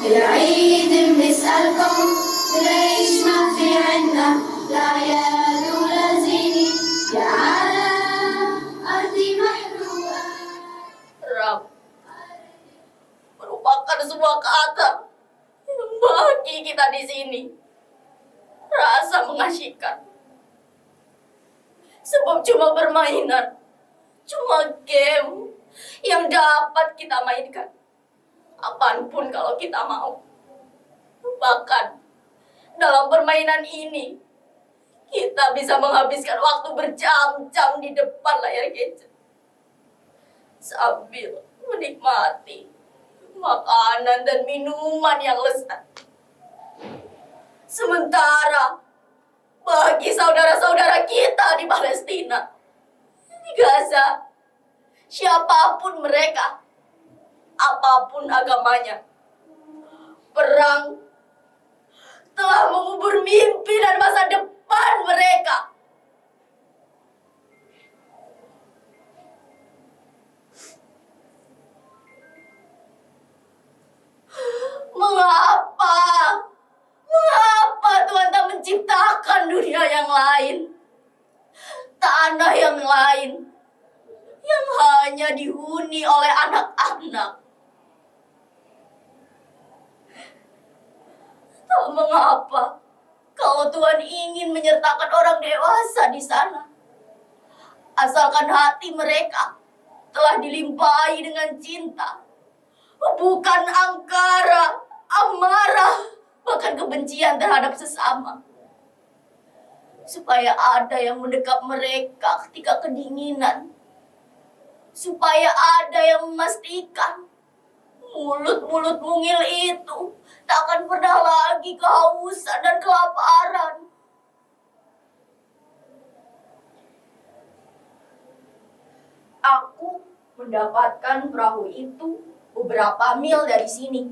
بالعيد بنسألكم ليش ما في عنا الأعياد ولازيني يا عالم أرضي محروقة. Ram merupakan sebuah kata yang bagi kita di sini rasa mengasyikkan. Sebab cuma permainan, cuma game yang dapat kita mainkan kapanpun kalau kita mau. Bahkan dalam permainan ini kita bisa menghabiskan waktu berjam-jam di depan layar gadget sambil menikmati makanan dan minuman yang lezat. Sementara bagi saudara-saudara kita di Palestina, di Gaza, siapapun mereka, apapun agamanya, perang telah mengubur mimpi dan masa depan mereka. Mengapa Tuhan tak menciptakan dunia yang lain, tanah yang lain, yang hanya dihuni oleh anak-anak? Tak mengapa kalau Tuhan ingin menyertakan orang dewasa di sana, asalkan hati mereka telah dilimpahi dengan cinta, bukan angkara, amarah, bahkan kebencian terhadap sesama. Supaya ada yang mendekap mereka ketika kedinginan. Supaya ada yang memastikan mulut-mulut mungil itu tak akan pernah lagi kehausan dan kelaparan. Aku mendapatkan perahu itu beberapa mil dari sini.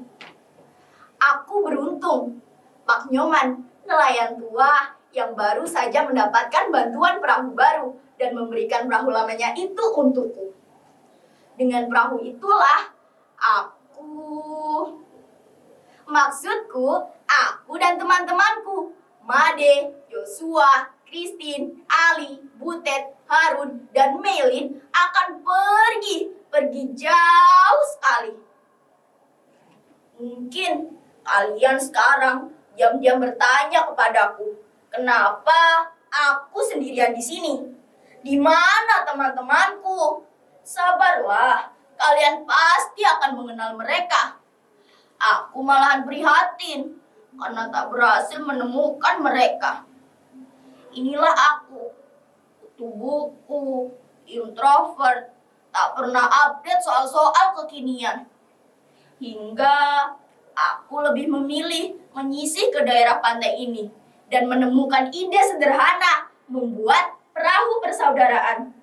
Aku beruntung, Pak Nyoman, nelayan tua yang baru saja mendapatkan bantuan perahu baru dan memberikan perahu lamanya itu untukku. Dengan perahu itulah maksudku, aku dan teman-temanku, Made, Joshua, Christine, Ali, Butet, Harun, dan Melin akan pergi jauh sekali. Mungkin kalian sekarang diam-diam bertanya kepadaku, kenapa aku sendirian di sini? Di mana teman-temanku? Sabarlah, kalian pasti akan mengenal mereka. Aku malahan prihatin karena tak berhasil menemukan mereka. Inilah aku, kutu buku, introvert, tak pernah update soal-soal kekinian. Hingga aku lebih memilih menyisih ke daerah pantai ini dan menemukan ide sederhana membuat perahu persaudaraan.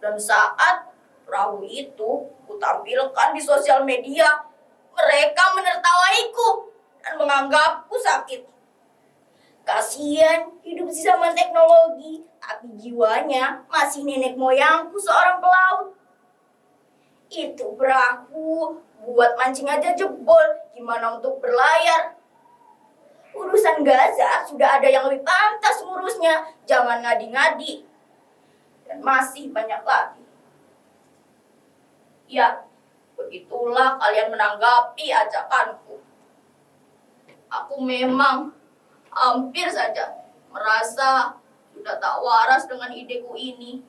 Dan saat perahu itu kutampilkan di sosial media, mereka menertawaiku dan menganggapku sakit. Kasihan hidup di zaman teknologi, tapi jiwanya masih nenek moyangku seorang pelaut. Itu perahu buat mancing aja jebol, gimana untuk berlayar? Urusan Gaza sudah ada yang lebih pantas ngurusnya, jangan ngadi-ngadi. Dan masih banyak lagi. Ya, begitulah kalian menanggapi ajakanku. Aku memang hampir saja merasa sudah tak waras dengan ideku ini.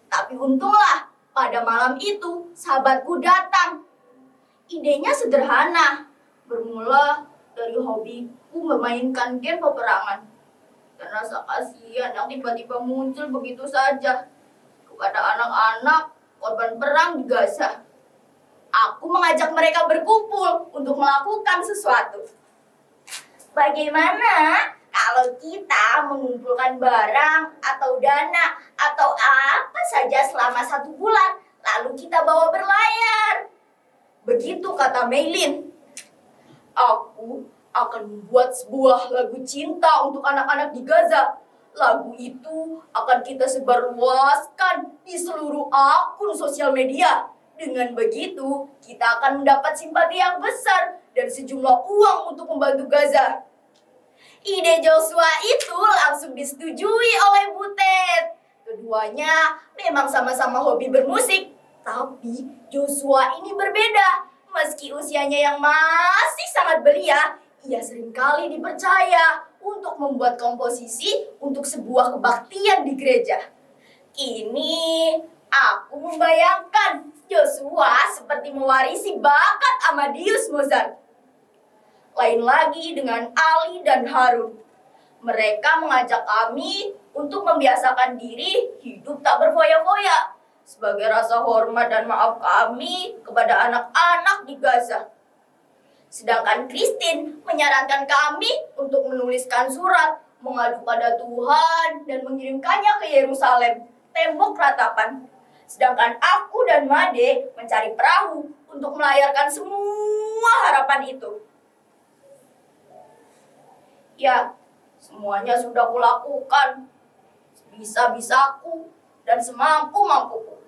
Tapi untunglah pada malam itu sahabatku datang. Idenya sederhana, bermula dari hobiku memainkan game peperangan. Dan rasa kasihan yang tiba-tiba muncul begitu saja kepada anak-anak korban perang di Gaza. Aku mengajak mereka berkumpul untuk melakukan sesuatu. Bagaimana kalau kita mengumpulkan barang atau dana atau apa saja selama 1 bulan, lalu kita bawa berlayar? Begitu kata Meilin. Aku akan membuat sebuah lagu cinta untuk anak-anak di Gaza. Lagu itu akan kita sebarluaskan di seluruh akun sosial media. Dengan begitu, kita akan mendapat simpati yang besar dan sejumlah uang untuk membantu Gaza. Ide Joshua itu langsung disetujui oleh Butet. Keduanya memang sama-sama hobi bermusik, tapi Joshua ini berbeda. Meski usianya yang masih sangat belia, ia seringkali dipercaya untuk membuat komposisi untuk sebuah kebaktian di gereja. Kini aku membayangkan Joshua seperti mewarisi bakat Amadeus Mozart. Lain lagi dengan Ali dan Harun. Mereka mengajak kami untuk membiasakan diri hidup tak berfoya-foya sebagai rasa hormat dan maaf kami kepada anak-anak di Gaza. Sedangkan Christine menyarankan kami untuk menuliskan surat mengadu pada Tuhan dan mengirimkannya ke Yerusalem, tembok ratapan. Sedangkan aku dan Made mencari perahu untuk melayarkan semua harapan itu. Ya, semuanya sudah kulakukan sebisa-bisaku dan semampu-mampuku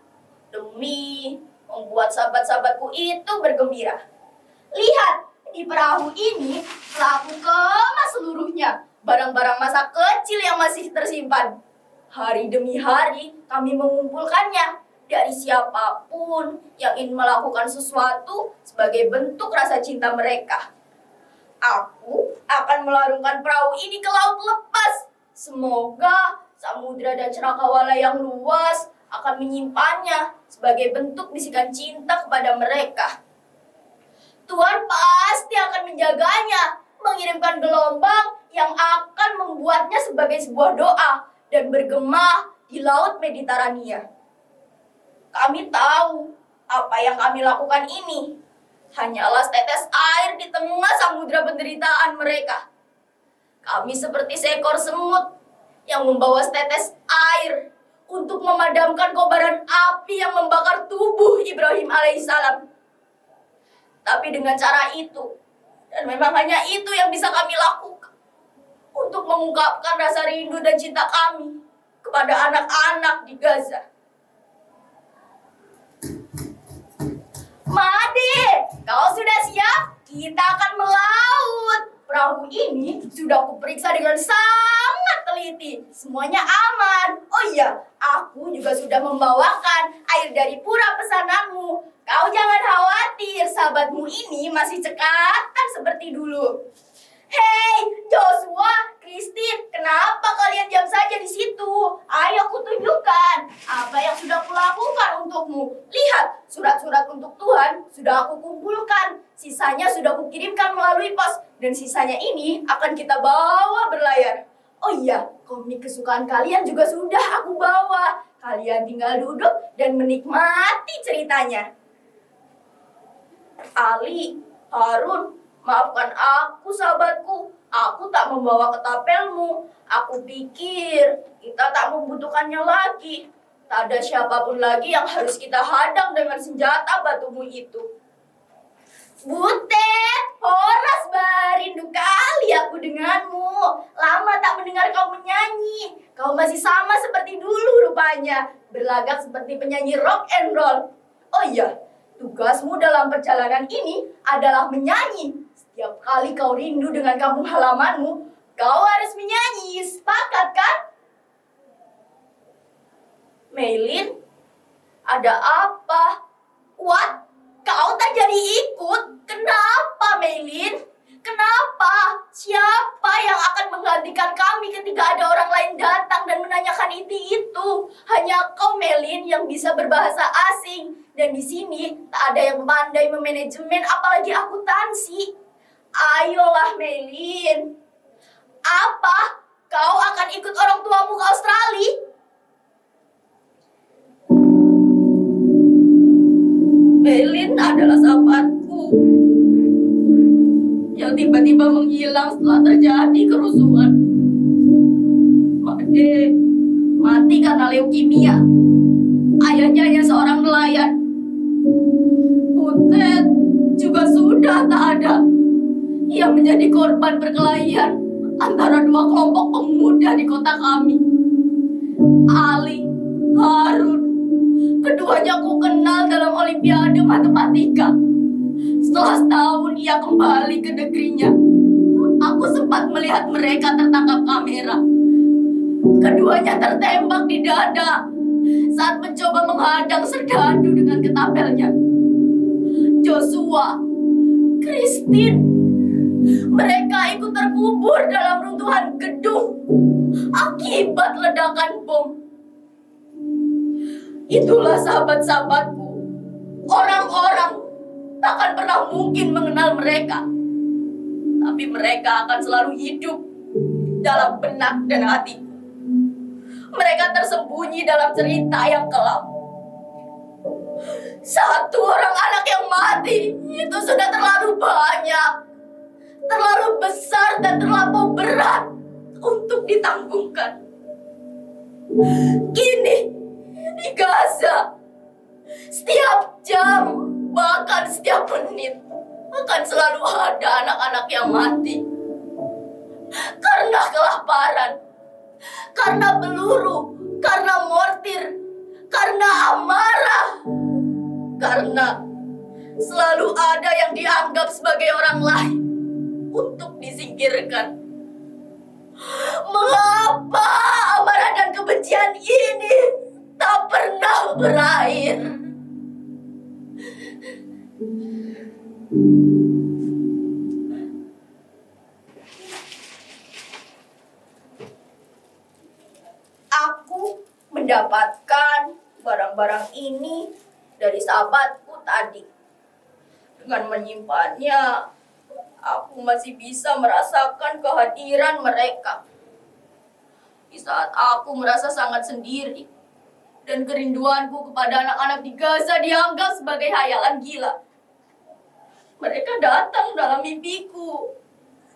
demi membuat sahabat-sahabatku itu bergembira. Lihat, di perahu ini telah aku kemas seluruhnya barang-barang masa kecil yang masih tersimpan. Hari demi hari kami mengumpulkannya dari siapapun yang ingin melakukan sesuatu sebagai bentuk rasa cinta mereka. Aku akan melarungkan perahu ini ke laut lepas. Semoga samudra dan cakrawala yang luas akan menyimpannya sebagai bentuk bisikan cinta kepada mereka. Tuhan pasti akan menjaganya, mengirimkan gelombang yang akan membuatnya sebagai sebuah doa dan bergema di laut Mediterania. Kami tahu apa yang kami lakukan ini hanyalah setetes air di tengah samudra penderitaan mereka. Kami seperti seekor semut yang membawa setetes air untuk memadamkan kobaran api yang membakar tubuh Ibrahim alaihissalam. Tapi dengan cara itu, dan memang hanya itu yang bisa kami lakukan, untuk mengungkapkan rasa rindu dan cinta kami kepada anak-anak di Gaza. Made, kau sudah siap? Kita akan melaut. Perahu ini sudah kuperiksa dengan sangat teliti. Semuanya aman. Oh iya, aku juga sudah membawakan air dari pura pesananmu. Kau jangan khawatir, sahabatmu ini masih cekatan seperti dulu. Hei, Joshua, Christine, kenapa kalian diam saja di situ? Ayo kutunjukkan apa yang sudah kulakukan untukmu. Lihat, surat-surat untuk Tuhan sudah aku kumpulkan. Sisanya sudah kukirimkan melalui pos. Dan sisanya ini akan kita bawa berlayar. Oh iya, komik kesukaan kalian juga sudah aku bawa. Kalian tinggal duduk dan menikmati ceritanya. Ali, Harun, maafkan aku sahabatku, aku tak membawa ketapelmu. Aku pikir kita tak membutuhkannya lagi. Tak ada siapapun lagi yang harus kita hadang dengan senjata batumu itu. Butet, Horas, rindu kali aku denganmu. Lama tak mendengar kau menyanyi. Kau masih sama seperti dulu rupanya, berlagak seperti penyanyi rock and roll. Oh iya, tugasmu dalam perjalanan ini adalah menyanyi. Setiap kali kau rindu dengan kampung halamanmu, kau harus menyanyi. Sepakat kan? Meilin, ada apa? What? Kau tak jadi ikut? Kenapa, Meilin? Kenapa? Siapa yang akan menggantikan kami ketika ada orang lain datang dan menanyakan itu? Hanya kau, Meilin, yang bisa berbahasa asing. Dan di sini tak ada yang pandai memanajemen, apalagi akuntansi. Ayolah, Meilin. Apa? Kau akan ikut orang tuamu ke Australia? Meilin adalah sahabatku yang tiba-tiba menghilang setelah terjadi kerusuhan. Made mati karena leukemia. Ayahnya hanya seorang nelayan. Butet juga sudah tak ada. Ia menjadi korban perkelahian antara dua kelompok pemuda di kota kami. Ali, Harun, keduanya aku kenal dalam olimpiade matematika. Setelah setahun ia kembali ke negerinya, aku sempat melihat mereka tertangkap kamera. Keduanya tertembak di dada saat mencoba menghadang serdadu dengan ketapelnya. Joshua, Christine, mereka ikut terkubur dalam runtuhan gedung akibat ledakan bom. Itulah sahabat-sahabatku, orang-orang takkan pernah mungkin mengenal mereka, tapi mereka akan selalu hidup dalam benak dan hatiku. Mereka tersembunyi dalam cerita yang kelam. Satu orang anak yang mati itu sudah terlalu banyak, terlalu besar dan terlalu berat untuk ditanggungkan. Kini di Gaza, setiap jam, bahkan setiap menit akan selalu ada anak-anak yang mati karena kelaparan, karena peluru, karena mortir, karena amarah, karena selalu ada yang dianggap sebagai orang lain untuk disingkirkan. Mengapa amarah dan kebencian ini tak pernah berakhir? Aku mendapatkan barang-barang ini dari sahabatku tadi. Dengan menyimpannya, aku masih bisa merasakan kehadiran mereka. Di saat aku merasa sangat sendiri dan kerinduanku kepada anak-anak di Gaza dianggap sebagai hayalan gila, mereka datang dalam mimpiku.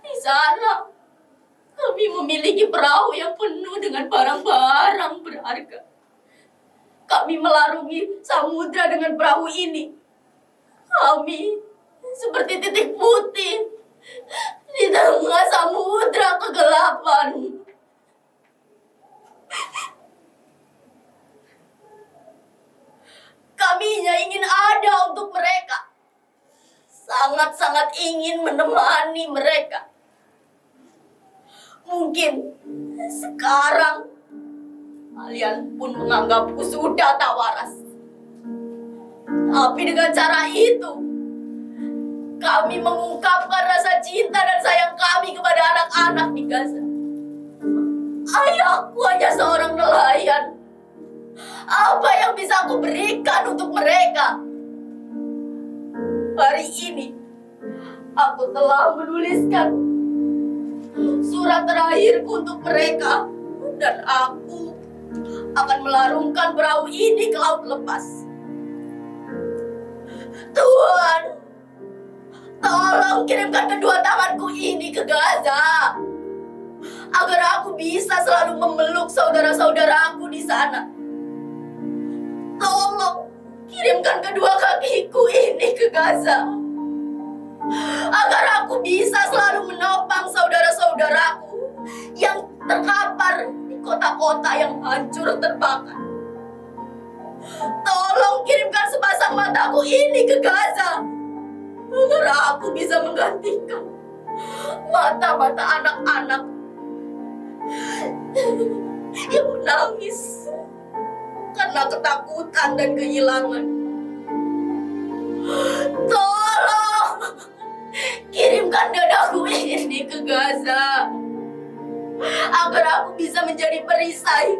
Di sana, kami memiliki perahu yang penuh dengan barang-barang berharga. Kami melarungi samudra dengan perahu ini. Kami seperti titik putih di tengah samudra kegelapan. Kami hanya ingin ada untuk mereka. Sangat-sangat ingin menemani mereka. Mungkin sekarang kalian pun menganggapku sudah tak waras. Tapi dengan cara itu, kami mengungkapkan rasa cinta dan sayang kami kepada anak-anak di Gaza. Ayahku hanya seorang nelayan. Apa yang bisa aku berikan untuk mereka? Hari ini, aku telah menuliskan surat terakhirku untuk mereka. Dan aku akan melarungkan perahu ini ke laut lepas. Tuhan, tolong kirimkan kedua tanganku ini ke Gaza, agar aku bisa selalu memeluk saudara-saudaraku di sana. Tolong kirimkan kedua kakiku ini ke Gaza, agar aku bisa selalu menopang saudara-saudaraku yang terkapar di kota-kota yang hancur terbakar. Tolong kirimkan sepasang mataku ini ke Gaza, agar aku bisa menggantikan mata-mata anak-anak yang menangis karena ketakutan dan kehilangan. Tolong kirimkan dadaku ini ke Gaza, agar aku bisa menjadi perisai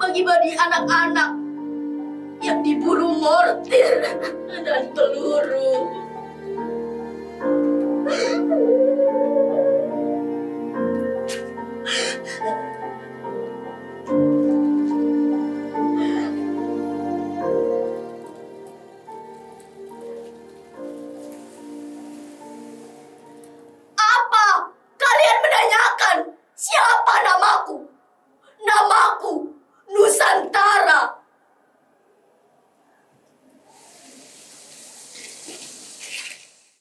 bagi anak-anak yang diburu mortir dan peluru.